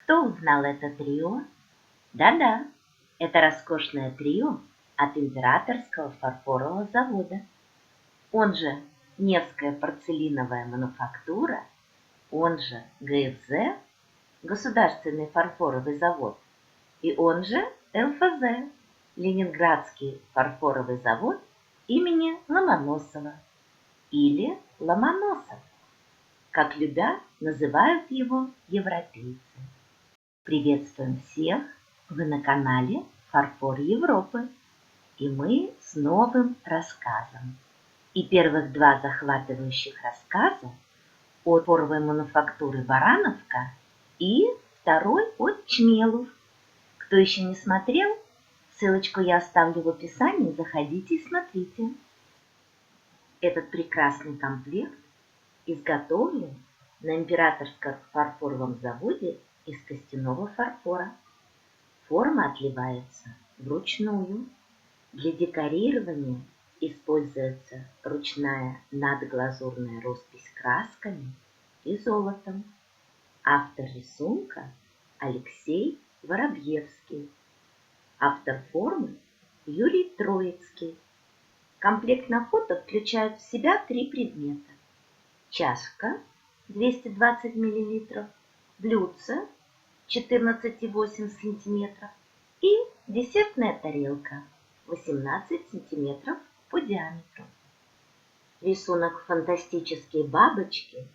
Кто узнал это трио? Да-да, это роскошное трио от Императорского фарфорового завода. Он же Невская порцелиновая мануфактура, он же ГФЗ, Государственный фарфоровый завод, и он же ЛФЗ, Ленинградский фарфоровый завод имени Ломоносова или Ломоносов, как любя называют его европейцы. Приветствуем всех! Вы на канале «Фарфор Европы», и мы с новым рассказом. И первых два захватывающих рассказа от фарфоровой мануфактуры Барановка и второй от Чмелов. Кто еще не смотрел, ссылочку я оставлю в описании, заходите и смотрите. Этот прекрасный комплект изготовлен на Императорском фарфоровом заводе из костяного фарфора. Форма отливается вручную. Для декорирования используется ручная надглазурная роспись красками и золотом. Автор рисунка Алексей Воробьевский. Автор формы Юрий Троицкий. Комплект на фото включает в себя 3 предмета. Чашка 220 мл, блюдце 14,8 см и десертная тарелка 18 см по диаметру. Рисунок «Фантастические бабочки»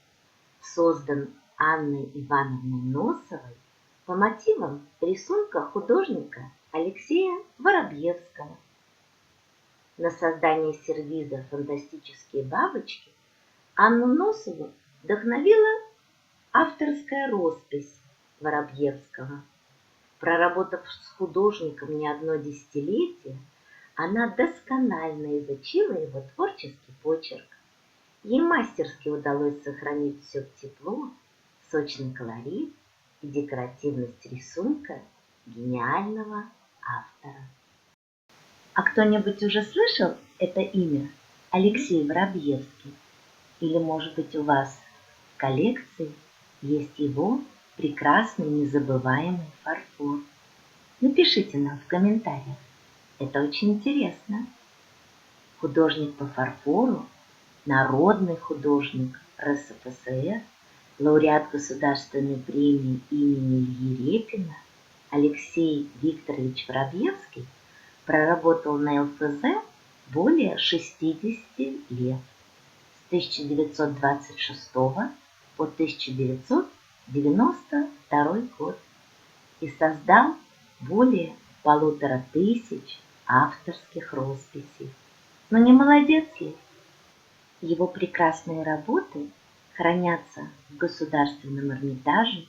создан Анной Ивановной Носовой по мотивам рисунка художника Алексея Воробьевского. На создание сервиза «Фантастические бабочки» Анну Носову вдохновила авторская роспись Воробьевского. Проработав с художником не одно десятилетие, она досконально изучила его творческий почерк. Ей мастерски удалось сохранить все тепло, сочный колорит и декоративность рисунка гениального автора. А кто-нибудь уже слышал это имя Алексей Воробьевский? Или, может быть, у вас в коллекции есть его прекрасный незабываемый фарфор? Напишите нам в комментариях. Это очень интересно. Художник по фарфору, народный художник РСФСР, лауреат Государственной премии имени Ильи Репина Алексей Викторович Воробьевский проработал на ЛФЗ более 60 лет, с 1926 по 1992 год, и создал более 1500 авторских росписей. Но не молодец ли? Его прекрасные работы хранятся в Государственном Эрмитаже,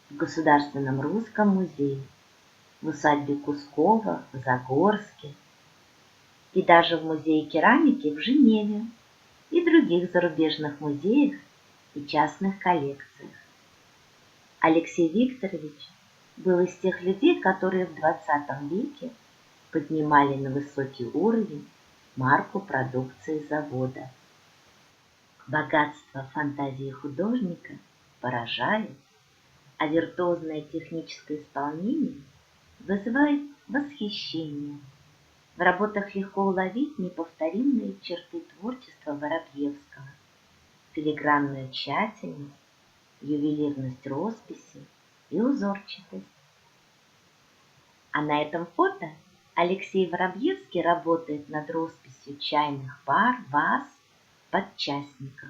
в Государственном русском музее, в усадьбе Кускова в Загорске и даже в Музее керамики в Женеве и других зарубежных музеях и частных коллекциях. Алексей Викторович был из тех людей, которые в 20 веке поднимали на высокий уровень марку продукции завода. Богатство фантазии художника поражает, а виртуозное техническое исполнение вызывает восхищение. В работах легко уловить неповторимые черты творчества Воробьевского, филигранную тщательность, ювелирность росписи и узорчатость. А на этом фото Алексей Воробьевский работает над росписью чайных пар, ваз, подчастников.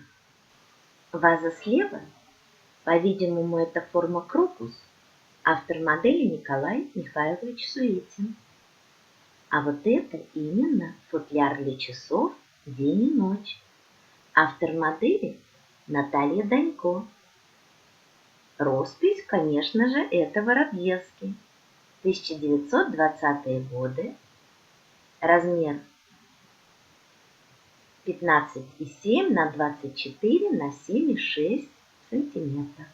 Ваза слева, по-видимому, это форма крокус, автор модели Николай Михайлович Суетин. А вот это именно футляр для часов «День и ночь», автор модели Наталья Данько. Роспись, конечно же, это Воробьевский. 1920-е годы, размер 15,7 на 24 на 7,6 сантиметра.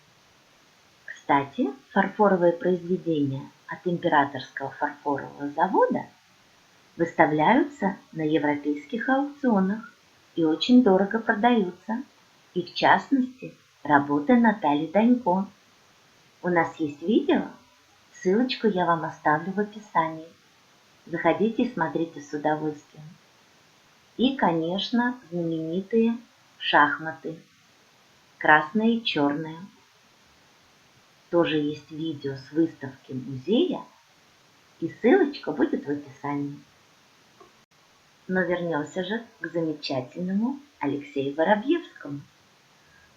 Кстати, фарфоровые произведения от Императорского фарфорового завода выставляются на европейских аукционах и очень дорого продаются, и в частности работы Натальи Данько. У нас есть видео, ссылочку я вам оставлю в описании. Заходите и смотрите с удовольствием. И, конечно, знаменитые шахматы, красные и черные. Тоже есть видео с выставки музея, и ссылочка будет в описании. Но вернемся же к замечательному Алексею Воробьевскому.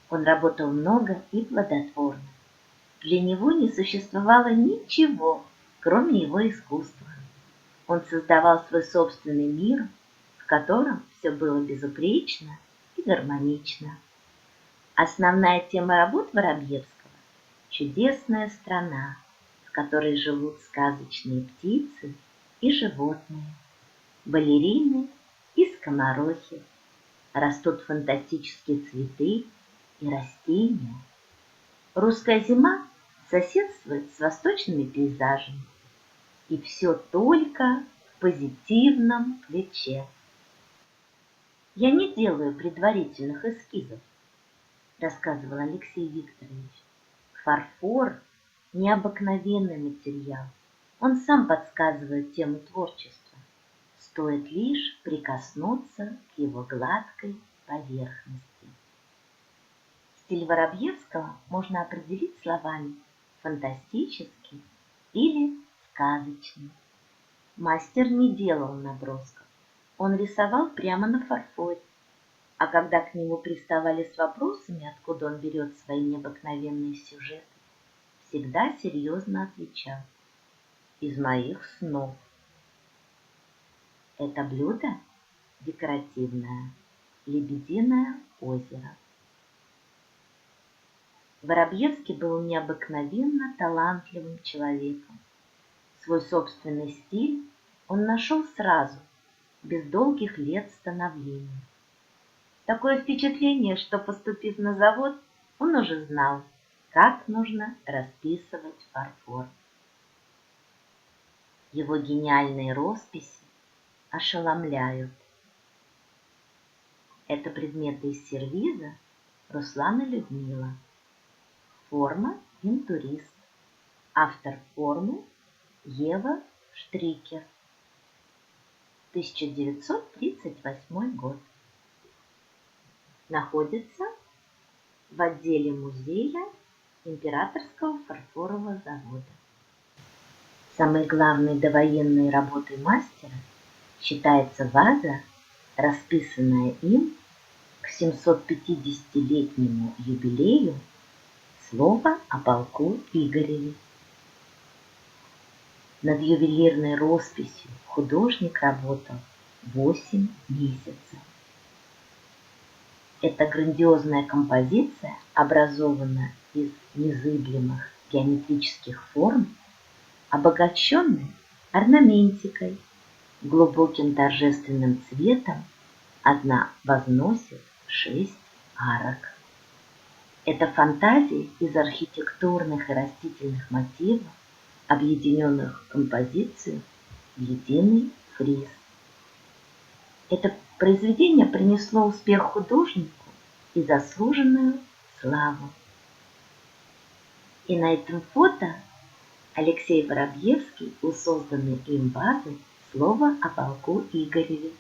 Он работал много и плодотворно. Для него не существовало ничего, кроме его искусства. Он создавал свой собственный мир, в котором все было безупречно и гармонично. Основная тема работ Воробьевского – чудесная страна, в которой живут сказочные птицы и животные, балерины и скоморохи, растут фантастические цветы и растения. Русская зима соседствует с восточными пейзажами, и все только в позитивном ключе. «Я не делаю предварительных эскизов», – рассказывал Алексей Викторович. «Фарфор – необыкновенный материал. Он сам подсказывает тему творчества. Стоит лишь прикоснуться к его гладкой поверхности». Стиль Воробьевского можно определить словами «фантастический» или «сказочный». Мастер не делал набросков, он рисовал прямо на фарфоре, а когда к нему приставали с вопросами, откуда он берет свои необыкновенные сюжеты, всегда серьезно отвечал: «Из моих снов». Это блюдо декоративное «Лебединое озеро». Воробьевский был необыкновенно талантливым человеком. Свой собственный стиль он нашел сразу, без долгих лет становления. Такое впечатление, что, поступив на завод, он уже знал, как нужно расписывать фарфор. Его гениальные росписи ошеломляют. Это предметы из сервиза Руслан и Людмила. Форма интурист. Автор формы Ева Штрикер. 1938 год. Находится в отделе музея Императорского фарфорового завода. Самой главной довоенной работой мастера считается ваза, расписанная им к 750-летнему юбилею «Слово о полку Игореве». Над ювелирной росписью художник работал 8 месяцев. Эта грандиозная композиция образована из незыблемых геометрических форм, обогащенной орнаментикой, глубоким торжественным цветом. Одна возносит 6 арок. Это фантазии из архитектурных и растительных мотивов, объединенных в композицию в единый фриз. Это произведение принесло успех художнику и заслуженную славу. И на этом фото Алексей Воробьевский у созданной им вазы «Слово о полку Игореве».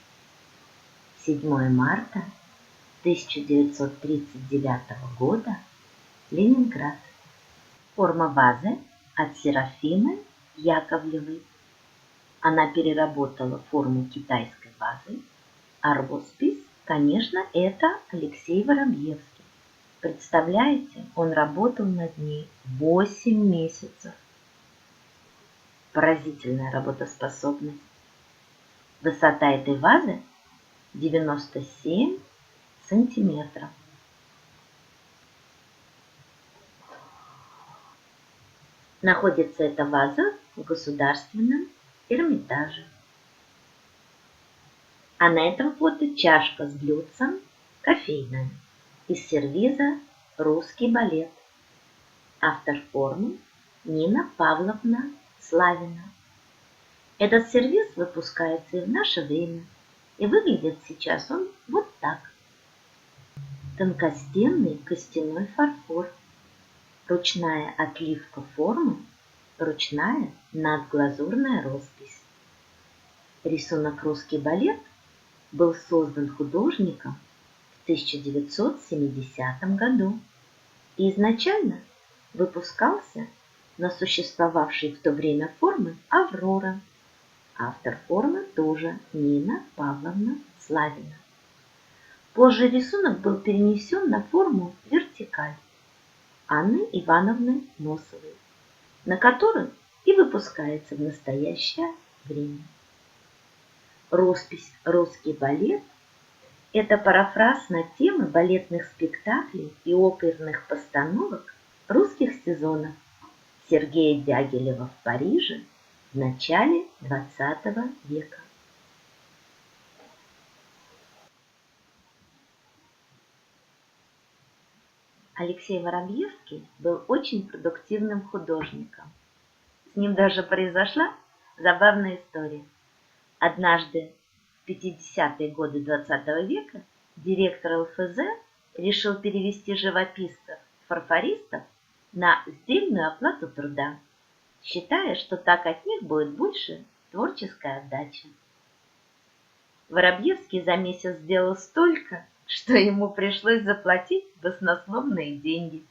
7 марта 1939 года, Ленинград. Форма вазы от Серафимы Яковлевой. Она переработала форму китайской вазы, а роспись, конечно, это Алексей Воробьевский. Представляете, он работал над ней 8 месяцев. Поразительная работоспособность. Высота этой вазы 97 сантиметров. Находится эта ваза в Государственном Эрмитаже. А на этом фото чашка с блюдцем кофейная из сервиза «Русский балет». Автор формы Нина Павловна Славина. Этот сервиз выпускается и в наше время, и выглядит сейчас он вот так. Тонкостенный костяной фарфор. ручная отливка формы, ручная надглазурная роспись. Рисунок «Русский балет» был создан художником в 1970 году и изначально выпускался на существовавшей в то время формы «Аврора». Автор формы тоже Нина Павловна Славина. Позже рисунок был перенесен на форму «Вертикаль» Анны Ивановны Носовой, на которой и выпускается в настоящее время. Роспись «Русский балет» – это парафраз на темы балетных спектаклей и оперных постановок русских сезонов Сергея Дягилева в Париже в начале XX века. Алексей Воробьевский был очень продуктивным художником. С ним даже произошла забавная история. Однажды в 50-е годы XX века директор ЛФЗ решил перевести живописцев-фарфористов на сдельную оплату труда, считая, что так от них будет больше творческая отдача. Воробьевский за месяц сделал столько, что ему пришлось заплатить баснословные деньги.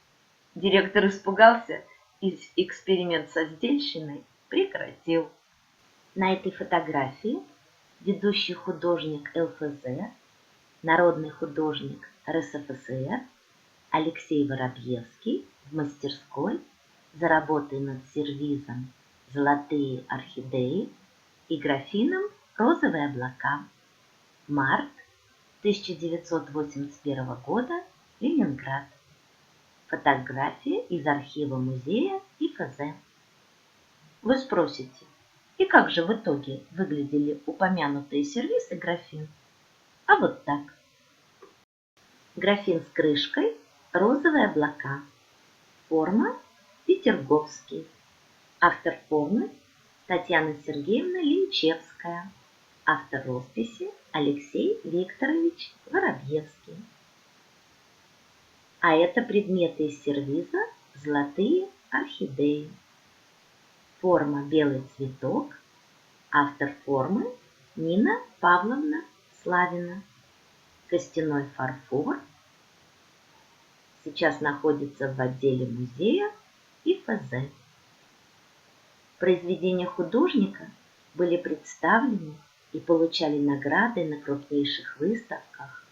Директор испугался и эксперимент со сдельщиной прекратил. На этой фотографии ведущий художник ЛФЗ, народный художник РСФСР Алексей Воробьевский в мастерской за работой над сервизом «Золотые орхидеи» и графином «Розовые облака». Март 1981 года, Ленинград. Фотография из архива музея ИФЗ. Вы спросите, и как же в итоге выглядели упомянутые сервиз и графин? А вот так. Графин с крышкой, розовые облака. Форма Петерговский. Автор формы Татьяна Сергеевна Линчевская. Автор росписи Алексей Викторович Воробьевский. А это предметы из сервиза «Золотые орхидеи». Форма белый цветок. Автор формы Нина Павловна Славина. Костяной фарфор. Сейчас находится в отделе музея ИФЗ. Произведения художника были представлены и получали награды на крупнейших выставках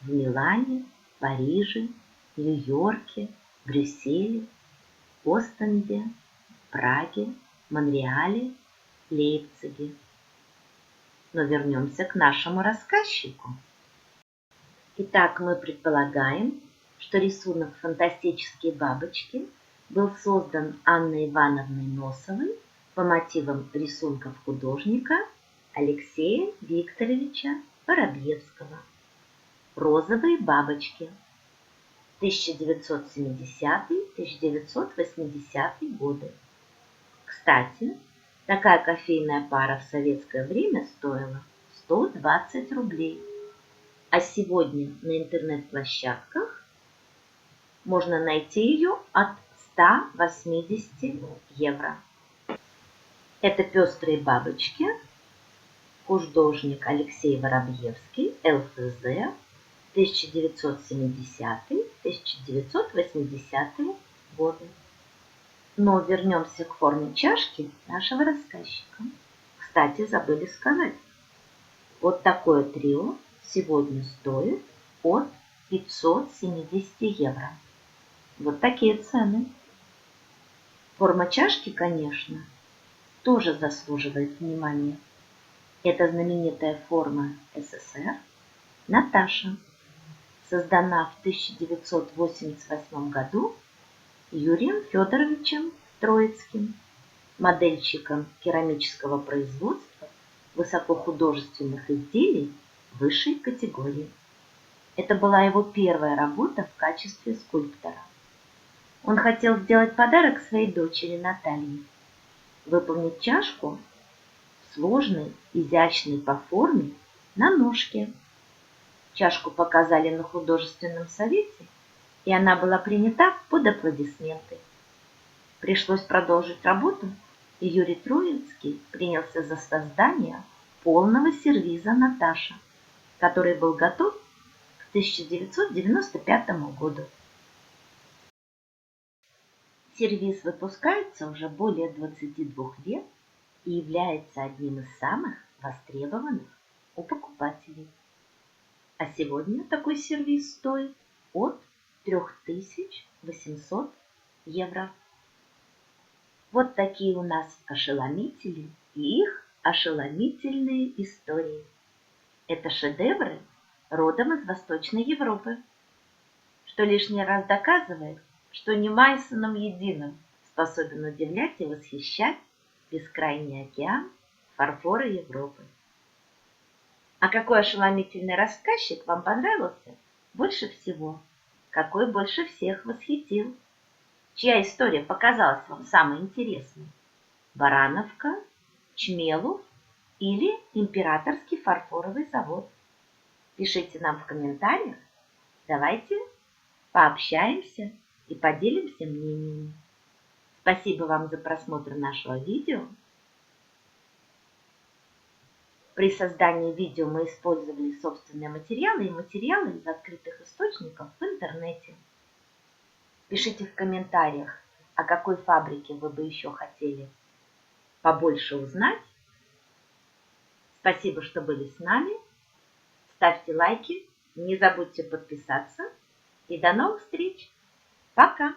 в Милане, Париже, Нью-Йорке, Брюсселе, Остенде, Праге, Монреале, Лейпциге. Но вернемся к нашему рассказчику. Итак, мы предполагаем, что рисунок «Фантастические бабочки» был создан Анной Ивановной Носовой по мотивам рисунков художника Алексея Викторовича Воробьевского. «Розовые бабочки» 1970-1980 годы. Кстати, такая кофейная пара в советское время стоила 120 рублей. А сегодня на интернет-площадках можно найти ее от 180 евро. Это пестрые бабочки. Художник Алексей Воробьевский, ЛФЗ, 1970-1980 годы. Но вернемся к форме чашки нашего рассказчика. Кстати, забыли сказать. Вот такое трио сегодня стоит от 570 евро. Вот такие цены. Форма чашки, конечно, тоже заслуживает внимания. Это знаменитая форма СССР Наташа, создана в 1988 году Юрием Федоровичем Троицким, модельщиком керамического производства высокохудожественных изделий высшей категории. Это была его первая работа в качестве скульптора. Он хотел сделать подарок своей дочери Наталье, выполнить чашку сложной, изящной по форме на ножке. Чашку показали на художественном совете, и она была принята под аплодисменты. Пришлось продолжить работу, и Юрий Троицкий принялся за создание полного сервиза «Наташа», который был готов к 1995 году. Сервиз выпускается уже более 22 лет и является одним из самых востребованных у покупателей. А сегодня такой сервиз стоит от 3800 евро. Вот такие у нас ошеломители и их ошеломительные истории. Это шедевры родом из Восточной Европы, что лишний раз доказывает, что не Майсоном единым способен удивлять и восхищать бескрайний океан фарфора Европы. А какой ошеломительный рассказчик вам понравился больше всего? Какой больше всех восхитил? Чья история показалась вам самой интересной? Барановка, Чмелов или Императорский фарфоровый завод? Пишите нам в комментариях. Давайте пообщаемся и поделимся мнениями. Спасибо вам за просмотр нашего видео. При создании видео мы использовали собственные материалы и материалы из открытых источников в интернете. Пишите в комментариях, о какой фабрике вы бы еще хотели побольше узнать. Спасибо, что были с нами. Ставьте лайки, не забудьте подписаться. И до новых встреч. Пока!